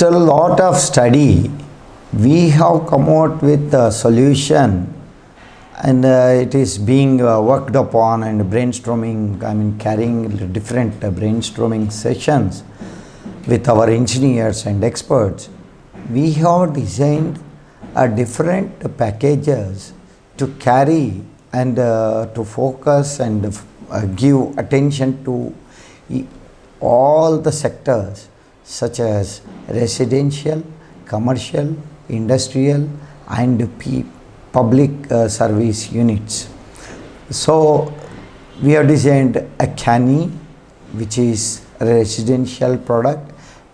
after a lot of study, we have come out with a solution, and it is being worked upon and brainstorming, carrying different brainstorming sessions with our engineers and experts. We have designed different packages to carry and to focus and give attention to all the sectors such as residential, commercial, industrial and public service units. So we have designed a canny, which is a residential product,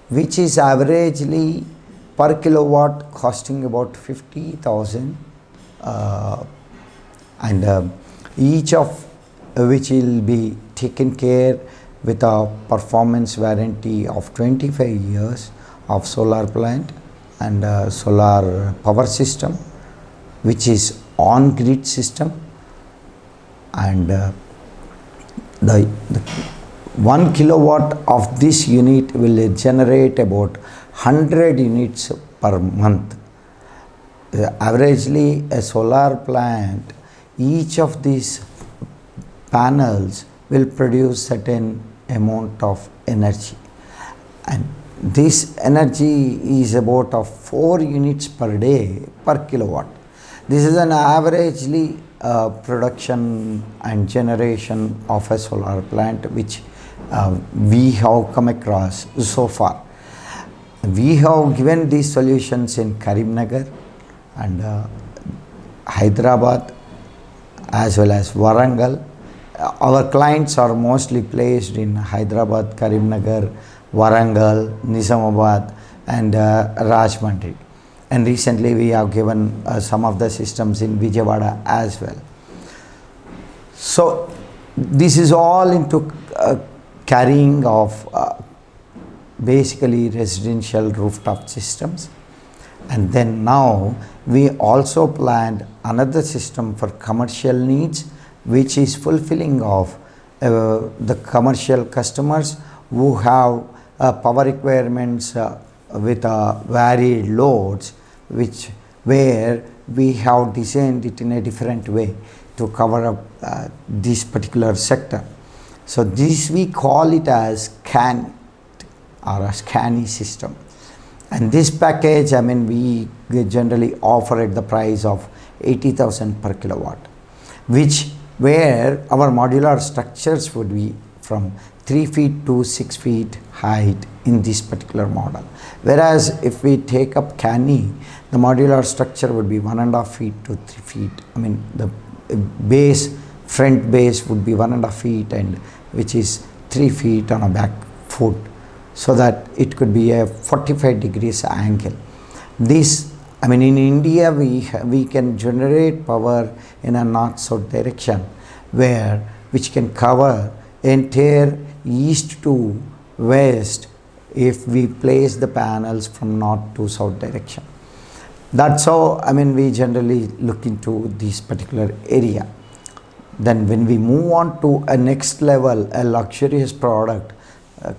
which is averagely per kilowatt costing about 50,000 and each of which will be taken care with a performance warranty of 25 years of solar plant and solar power system, which is on grid system, and the 1 kilowatt of this unit will generate about 100 units per month. Averagely a solar plant, each of these panels will produce certain amount of energy, and this energy is about 4 units per day per kilowatt. This is an averagely production and generation of a solar plant which we have come across so far. We have given these solutions in Karimnagar and Hyderabad as well as Warangal. Our clients are mostly placed in Hyderabad, Karimnagar, Warangal, Nizamabad and Rajahmundry. And recently we have given some of the systems in Vijayawada as well. So this is all into carrying of basically residential rooftop systems. And then now we also planned another system for commercial needs, which is fulfilling of the commercial customers who have power requirements with varied loads, where we have designed it in a different way to cover up this particular sector. So this we call it as CAN or a scanny system. And this package, we generally offer at the price of 80,000 per kilowatt, where our modular structures would be from 3 feet to 6 feet height in this particular model. Whereas if we take up canny, the modular structure would be 1.5 feet to 3 feet. The front base would be 1.5 feet, and which is 3 feet on a back foot, so that it could be a 45 degrees angle. This, in India we can generate power in a north-south direction, which can cover entire east to west if we place the panels from north to south direction. That's how we generally look into this particular area. Then when we move on to a next level, a luxurious product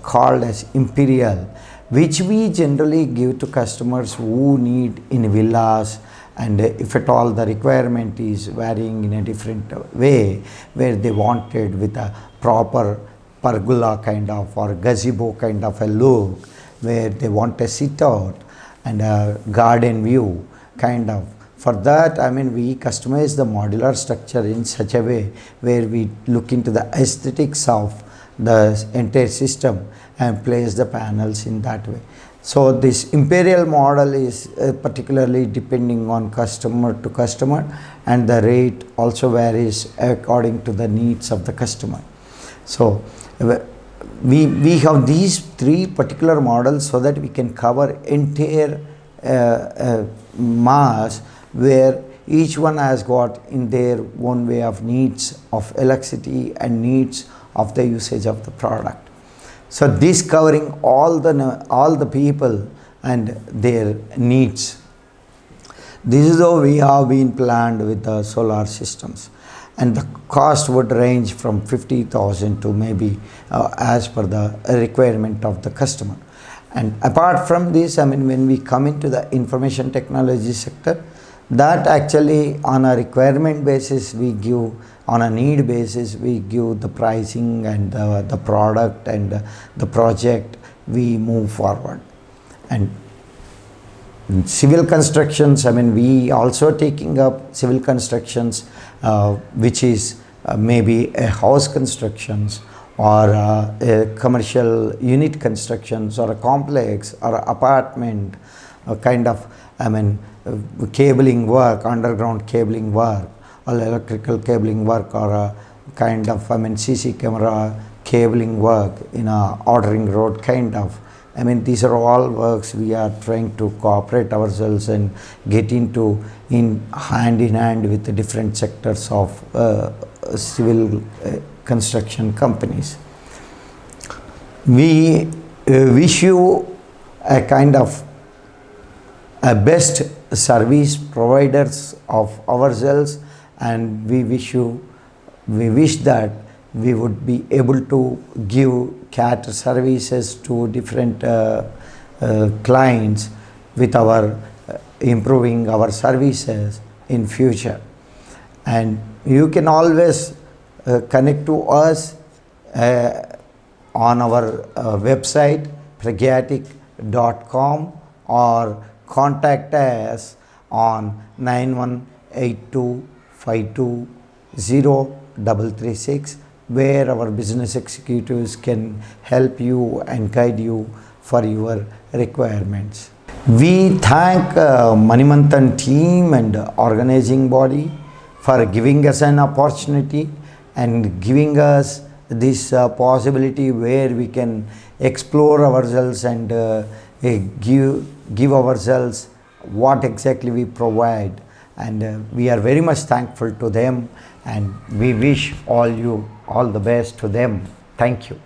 called as Imperial, which we generally give to customers who need in villas, and if at all the requirement is varying in a different way, where they wanted with a proper pergola kind of or gazebo kind of a look, where they want a sit out and a garden view kind of. For that, we customize the modular structure in such a way where we look into the aesthetics of the entire system and place the panels in that way. So this Imperial model is particularly depending on customer to customer, and the rate also varies according to the needs of the customer. So we have these 3 particular models so that we can cover entire mass, where each one has got in their own way of needs of electricity and needs of the usage of the product. So this covering all the people and their needs. This is how we have been planned with the solar systems, and the cost would range from 50,000 to maybe as per the requirement of the customer. And apart from this, when we come into the information technology sector, that actually on a requirement basis we give, on a need basis we give the pricing and the product and the project, we move forward. And in civil constructions, we also taking up civil constructions, which is maybe a house constructions or a commercial unit constructions or a complex or apartment, a kind of cabling work, underground cabling work or electrical cabling work, or a kind of CC camera cabling work in a ordering road kind of. These are all works we are trying to cooperate ourselves and get into in hand with the different sectors of civil construction companies. We wish you a kind of a best service providers of ourselves, and we wish that we would be able to give cater services to different clients with our improving our services in future. And you can always connect to us on our website pragyanetic.com, or contact us on 9182520336, where our business executives can help you and guide you for your requirements. We thank Mantan team and organizing body for giving us an opportunity and giving us this possibility where we can explore ourselves and give ourselves what exactly we provide. And we are very much thankful to them, and we wish all the best to them. Thank you.